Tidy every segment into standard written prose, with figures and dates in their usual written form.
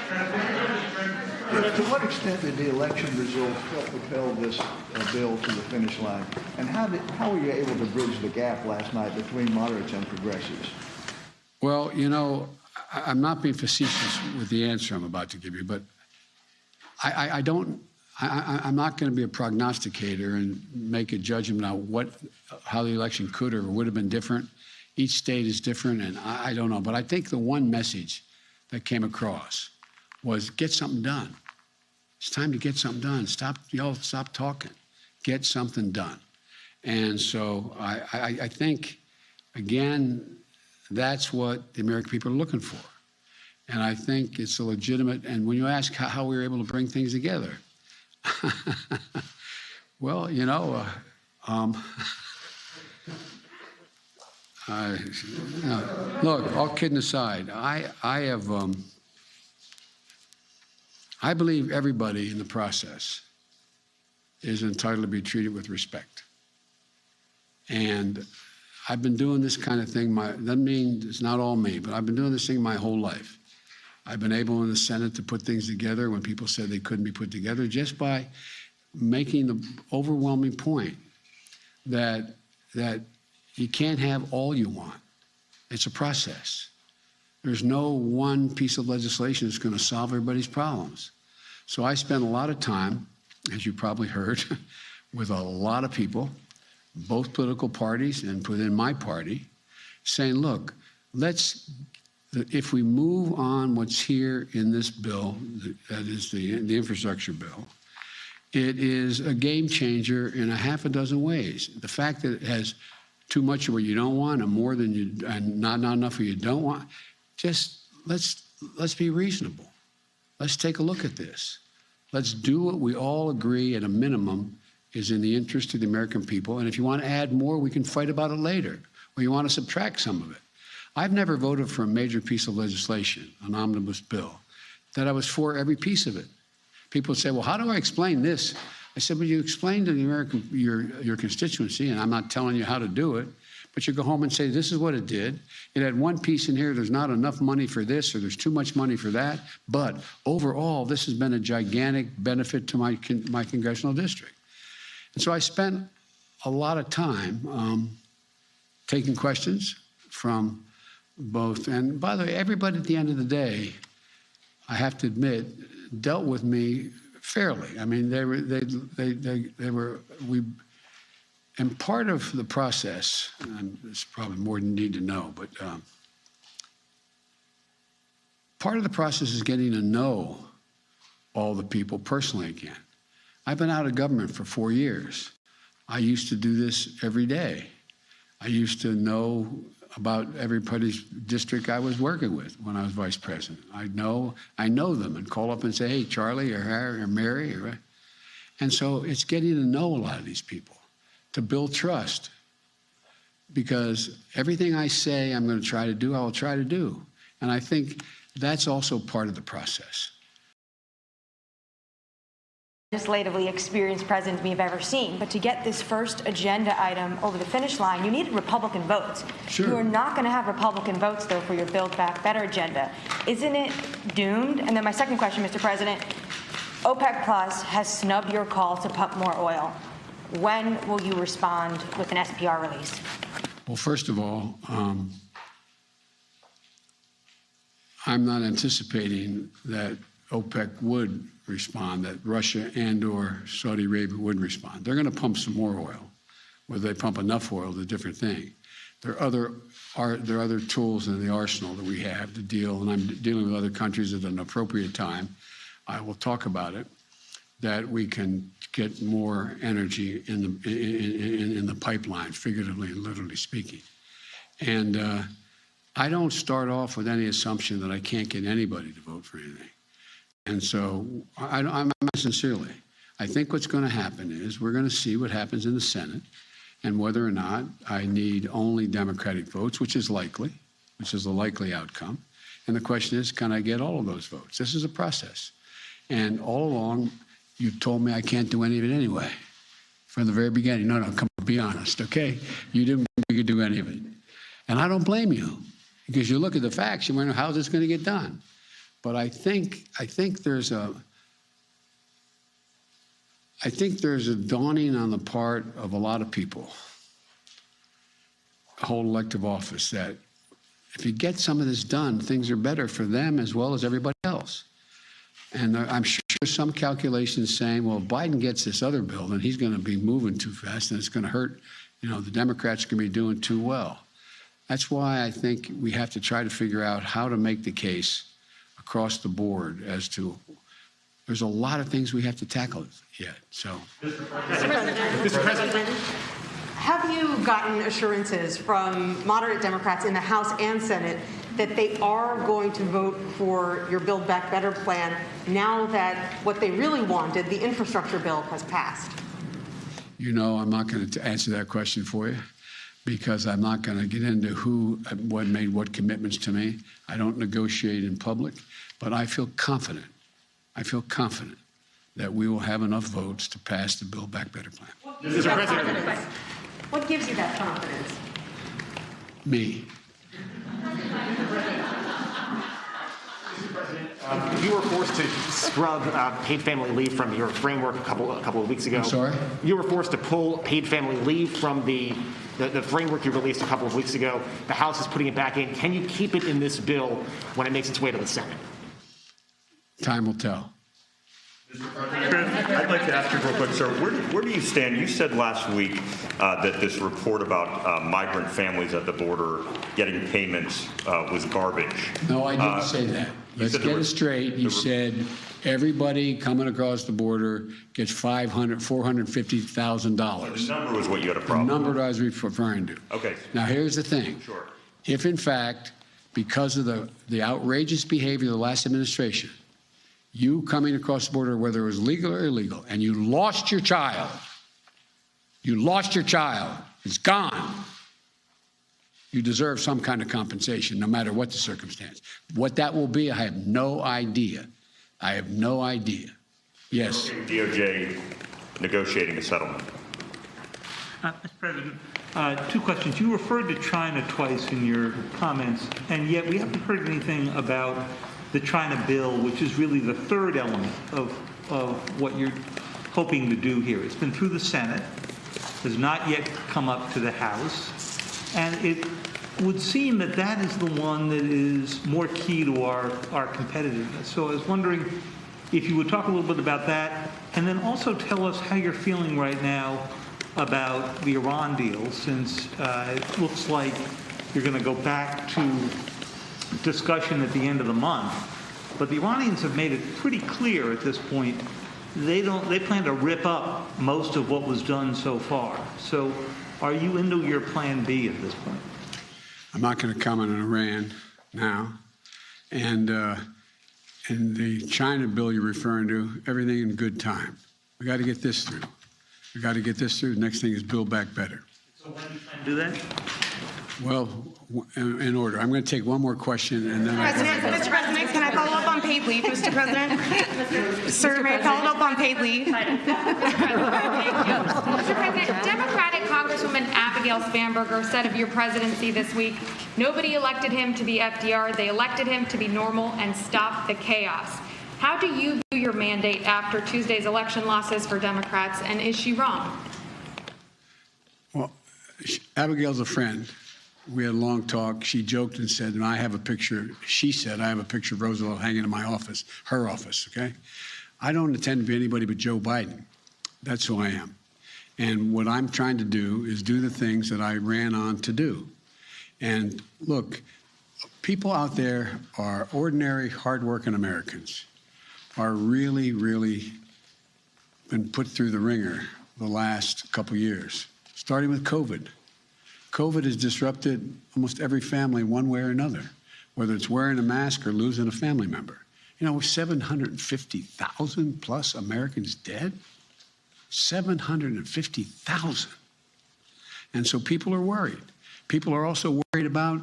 To what extent did the election results help propel this bill to the finish line? And how were you able to bridge the gap last night between moderates and progressives? Well, you know, I'm not being facetious with the answer I'm about to give you, but I'm not going to be a prognosticator and make a judgment on how the election could or would have been different. Each state is different, and I don't know. But I think the one message that came across was get something done. It's time to get something done. Stop talking. Get something done. And so I think, again, that's what the American people are looking for. And I think it's a legitimate, and when you ask how we were able to bring things together, well, you know, look, all kidding aside, I believe everybody in the process is entitled to be treated with respect. And I've been doing this kind of thing, doesn't mean it's not all me, but I've been doing this thing my whole life. I've been able in the Senate to put things together when people said they couldn't be put together, just by making the overwhelming point that you can't have all you want. It's a process. There's no one piece of legislation that's going to solve everybody's problems. So I spent a lot of time, as you probably heard, with a lot of people, both political parties and within my party, saying, look, if we move on what's here in this bill, that is the infrastructure bill, it is a game changer in a half a dozen ways. The fact that it has too much of what you don't want and more than you, and not enough of what you don't want, just let's be reasonable. Let's take a look at this. Let's do what we all agree at a minimum is in the interest of the American people. And if you want to add more, we can fight about it later. Or you want to subtract some of it. I've never voted for a major piece of legislation, an omnibus bill, that I was for every piece of it. People say, well, how do I explain this? I said, well, you explain to the American, your constituency, and I'm not telling you how to do it, but you go home and say, this is what it did. It had one piece in here, there's not enough money for this, or there's too much money for that. But overall, this has been a gigantic benefit to my congressional district. And so I spent a lot of time taking questions from both. And by the way, everybody at the end of the day, I have to admit, dealt with me fairly. I mean, and part of the process, and it's probably more than you need to know, but part of the process is getting to know all the people personally again. I've been out of government for 4 years. I used to do this every day. I used to know about everybody's district I was working with when I was vice president. I know them and call up and say, hey, Charlie or Harry or Mary. And so it's getting to know a lot of these people, to build trust. Because everything I say I'm going to try to do, I will try to do. And I think that's also part of the process. Legislatively experienced president we've ever seen, but to get this first agenda item over the finish line, you needed Republican votes. Sure. You are not going to have Republican votes, though, for your Build Back Better agenda. Isn't it doomed? And then my second question, Mr. President, OPEC Plus has snubbed your call to pump more oil. When will you respond with an SPR release? Well, first of all, I'm not anticipating that OPEC would respond, that Russia and or Saudi Arabia would respond. They're going to pump some more oil. Whether they pump enough oil is a different thing. There are other tools in the arsenal that we have to deal, and I'm dealing with other countries at an appropriate time. I will talk about it, that we can get more energy in the pipeline, figuratively and literally speaking. And I don't start off with any assumption that I can't get anybody to vote for anything. And so I'm sincerely, I think what's going to happen is we're going to see what happens in the Senate and whether or not I need only Democratic votes, which is likely, which is a likely outcome. And the question is, can I get all of those votes? This is a process. And all along, you told me I can't do any of it anyway. From the very beginning, no, come on, be honest, okay? You didn't think you could do any of it. And I don't blame you, because you look at the facts, you wonder, how's this going to get done? But I think there's a dawning on the part of a lot of people, hold elective office, that if you get some of this done, things are better for them as well as everybody else. And I'm sure some calculations saying, well, if Biden gets this other bill, then he's going to be moving too fast and it's going to hurt, the Democrats are going to be doing too well. That's why I think we have to try to figure out how to make the case across the board as to there's a lot of things we have to tackle yet. So, Mr. President, have you gotten assurances from moderate Democrats in the House and Senate that they are going to vote for your Build Back Better plan now that what they really wanted, the infrastructure bill, has passed? I'm not going to answer that question for you because I'm not going to get into what made what commitments to me. I don't negotiate in public, but I feel confident. That we will have enough votes to pass the Build Back Better plan. Mr. President, what gives you that confidence? Me. You were forced to scrub paid family leave from your framework a couple of weeks ago. I'm sorry? You were forced to pull paid family leave from the framework you released a couple of weeks ago. The House is putting it back in. Can you keep it in this bill when it makes its way to the Senate? Time will tell. Mr. President, I'd like to ask you real quick, sir, where do you stand? You said last week that this report about migrant families at the border getting payments was garbage. No, I didn't say that. Let's get it straight. You said everybody coming across the border gets $450,000. The number was what you had a problem with. The number with. I was referring to. Okay. Now, here's the thing. Sure. If, in fact, because of the outrageous behavior of the last administration, you coming across the border, whether it was legal or illegal, and you lost your child, it's gone. You deserve some kind of compensation, no matter what the circumstance. What that will be, I have no idea. Yes. DOJ negotiating a settlement. Mr. President, two questions. You referred to China twice in your comments, and yet we haven't heard anything about the China bill, which is really the third element of what you're hoping to do here. It's been through the Senate, has not yet come up to the House, and it would seem that that is the one that is more key to our competitiveness. So I was wondering if you would talk a little bit about that, and then also tell us how you're feeling right now about the Iran deal, since it looks like you're going to go back to discussion at the end of the month. But the Iranians have made it pretty clear at this point they plan to rip up most of what was done so far. So are you into your plan B at this point? I'm not going to comment on Iran now. And the China bill you're referring to, everything in good time. We got to get this through. The next thing is Build Back Better. So when do you plan to do that? Well, in order. I'm going to take one more question and then Mr. President, can I follow up on paid leave, Mr. President? Sir, may I follow up on paid leave? Mr. President, Democratic Congresswoman Abigail Spanberger said of your presidency this week, nobody elected him to be FDR. They elected him to be normal and stop the chaos. How do you view your mandate after Tuesday's election losses for Democrats, and is she wrong? Well, Abigail's a friend. We had a long talk. She joked and said, and I have a picture, she said, I have a picture of Roosevelt hanging in my office, her office, okay? I don't intend to be anybody but Joe Biden. That's who I am. And what I'm trying to do is do the things that I ran on to do. And look, people out there are ordinary, hardworking Americans, are really, really been put through the ringer the last couple years, starting with COVID. COVID has disrupted almost every family one way or another, whether it's wearing a mask or losing a family member. You know, 750,000 plus Americans dead. 750,000. And so people are worried. People are also worried about,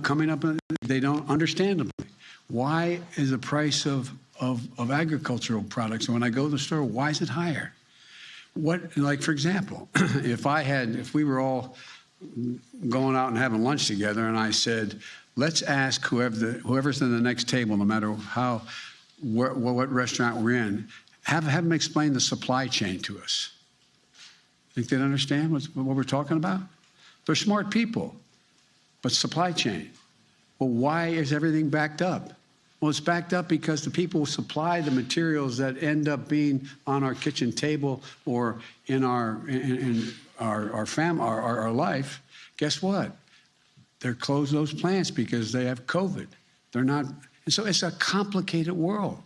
coming up, they don't understandably. Why is the price of agricultural products, when I go to the store, why is it higher? For example, if we were all going out and having lunch together and I said, let's ask whoever's in the next table, no matter what restaurant we're in, have them explain the supply chain to us. Think they'd understand what we're talking about? They're smart people, but supply chain. Well, why is everything backed up? Well, it's backed up because the people who supply the materials that end up being on our kitchen table or in our life, guess what? They're closed those plants because they have COVID. They're not, and so it's a complicated world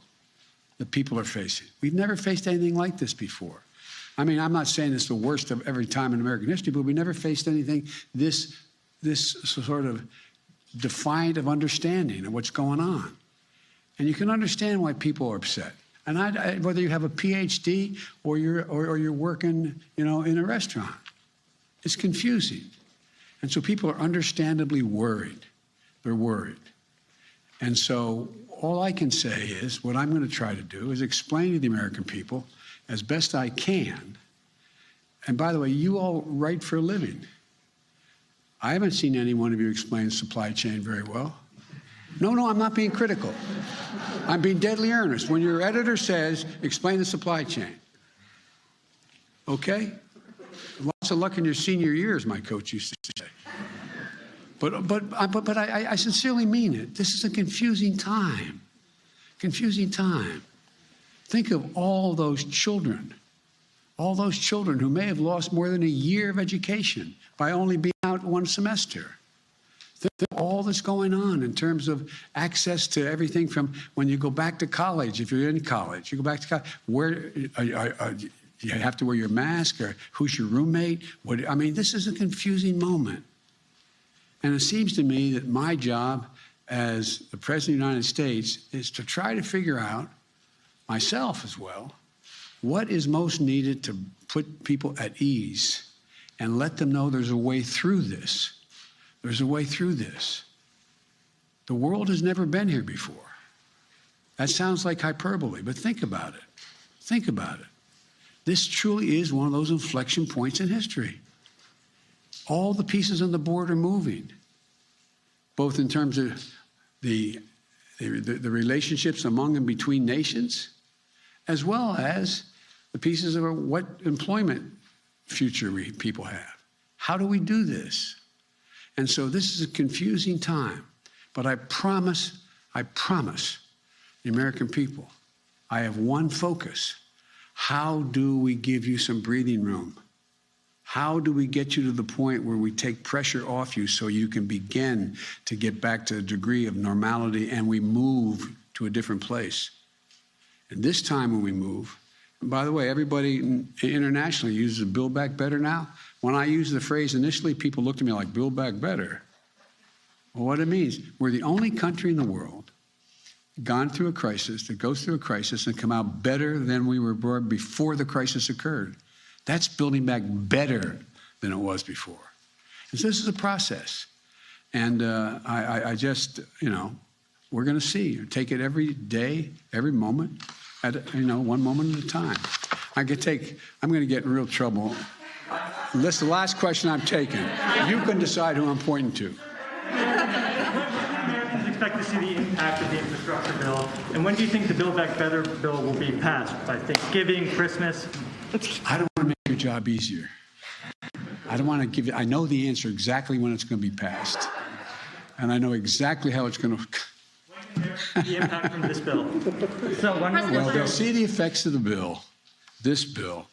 that people are facing. We've never faced anything like this before. I mean, I'm not saying it's the worst of every time in American history, but we never faced anything this sort of defiant of understanding of what's going on. And you can understand why people are upset. And whether you have a PhD or you're working, in a restaurant, it's confusing. And so people are understandably worried. They're worried. And so all I can say is what I'm going to try to do is explain to the American people as best I can. And by the way, you all write for a living. I haven't seen any one of you explain supply chain very well. No, I'm not being critical. I'm being deadly earnest. When your editor says, explain the supply chain, okay? Lots of luck in your senior years, my coach used to say. But I sincerely mean it. This is a confusing time. Confusing time. Think of all those children who may have lost more than a year of education by only being out one semester. Think of all that's going on in terms of access to everything from when you go back to college, if you're in college, you go back to college, where you have to wear your mask, or who's your roommate? This is a confusing moment. And it seems to me that my job as the President of the United States is to try to figure out, myself as well, what is most needed to put people at ease and let them know there's a way through this. There's a way through this. The world has never been here before. That sounds like hyperbole, but think about it. Think about it. This truly is one of those inflection points in history. All the pieces on the board are moving, both in terms of the relationships among and between nations, as well as the pieces of what employment future people have. How do we do this? And so this is a confusing time, but I promise the American people, I have one focus. How do we give you some breathing room? How do we get you to the point where we take pressure off you so you can begin to get back to a degree of normality and we move to a different place? And this time when we move, and by the way, everybody internationally uses Build Back Better now. When I used the phrase initially, people looked at me like, Build Back Better. Well, what it means, we're the only country in the world gone through a crisis, that goes through a crisis and come out better than we were before the crisis occurred. That's building back better than it was before. And so this is a process. And I just, we're going to see. Take it every day, every moment, one moment at a time. I'm going to get in real trouble. That's the last question I'm taking. You can decide who I'm pointing to. Expect to see the impact of the infrastructure bill, and when do you think the Build Back Better bill will be passed? By Thanksgiving, Christmas? I don't want to make your job easier. I don't want to give you, I know the answer exactly when it's going to be passed, and I know exactly how it's going to. The impact from this bill. So well, they'll see the effects of the bill, this bill,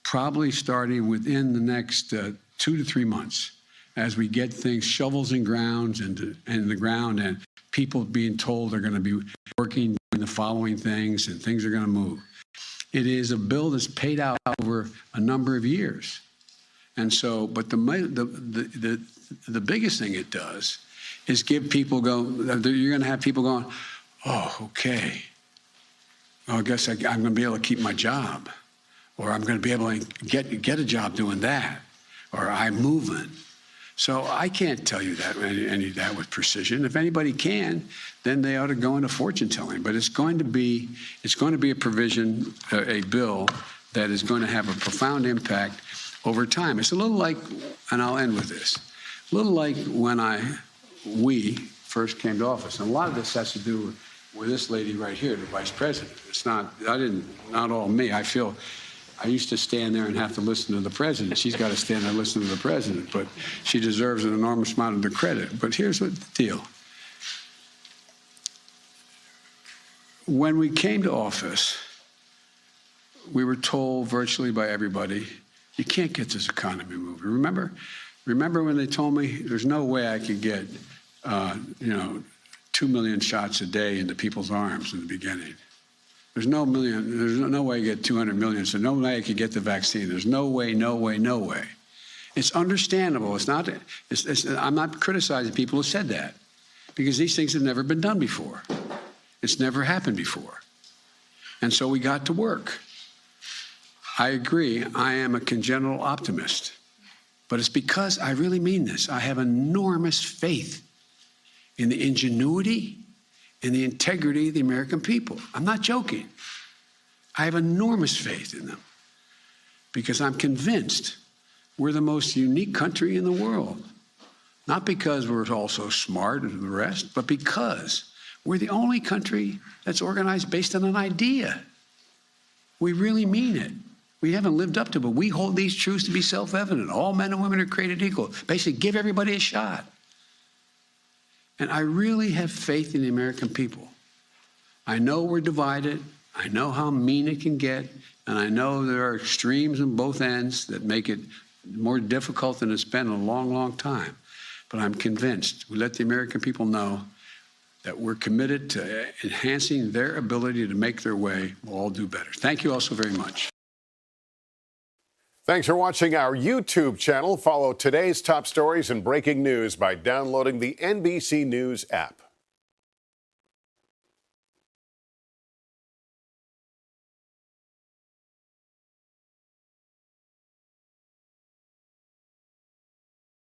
probably starting within the next 2 to 3 months, as we get things, shovels in the ground, and people being told they're going to be working on the following things, and things are going to move. It is a bill that's paid out over a number of years. And so, but the biggest thing it does is give people you're going to have people going, oh, okay. Well, I guess I'm going to be able to keep my job, or I'm going to be able to get a job doing that, or I'm moving. So I can't tell you that any of that with precision. If anybody can, then they ought to go into fortune telling. But it's going to be a provision, a bill that is going to have a profound impact over time. It's a little like, and I'll end with this, a little like when I we first came to office. And a lot of this has to do with this lady right here, the vice president. It's not all me. I used to stand there and have to listen to the president. She's got to stand there and listen to the president, but she deserves an enormous amount of the credit. But here's what the deal. When we came to office, we were told virtually by everybody, you can't get this economy moving. Remember when they told me there's no way I could get, 2 million shots a day into people's arms in the beginning. There's no way I get 200 million, so no way I could get the vaccine. There's no way, no way, no way. It's understandable. I'm not criticizing people who said that, because these things have never been done before. It's never happened before. And so we got to work. I agree, I am a congenital optimist, but it's because I really mean this. I have enormous faith in the ingenuity and the integrity of the American people. I'm not joking. I have enormous faith in them because I'm convinced we're the most unique country in the world. Not because we're all so smart as the rest, but because we're the only country that's organized based on an idea. We really mean it. We haven't lived up to it, but we hold these truths to be self-evident. All men and women are created equal. Basically, give everybody a shot. And I really have faith in the American people. I know we're divided. I know how mean it can get. And I know there are extremes on both ends that make it more difficult than it's been in a long, long time. But I'm convinced we let the American people know that we're committed to enhancing their ability to make their way. We'll all do better. Thank you all so very much. Thanks for watching our YouTube channel. Follow today's top stories and breaking news by downloading the NBC News app.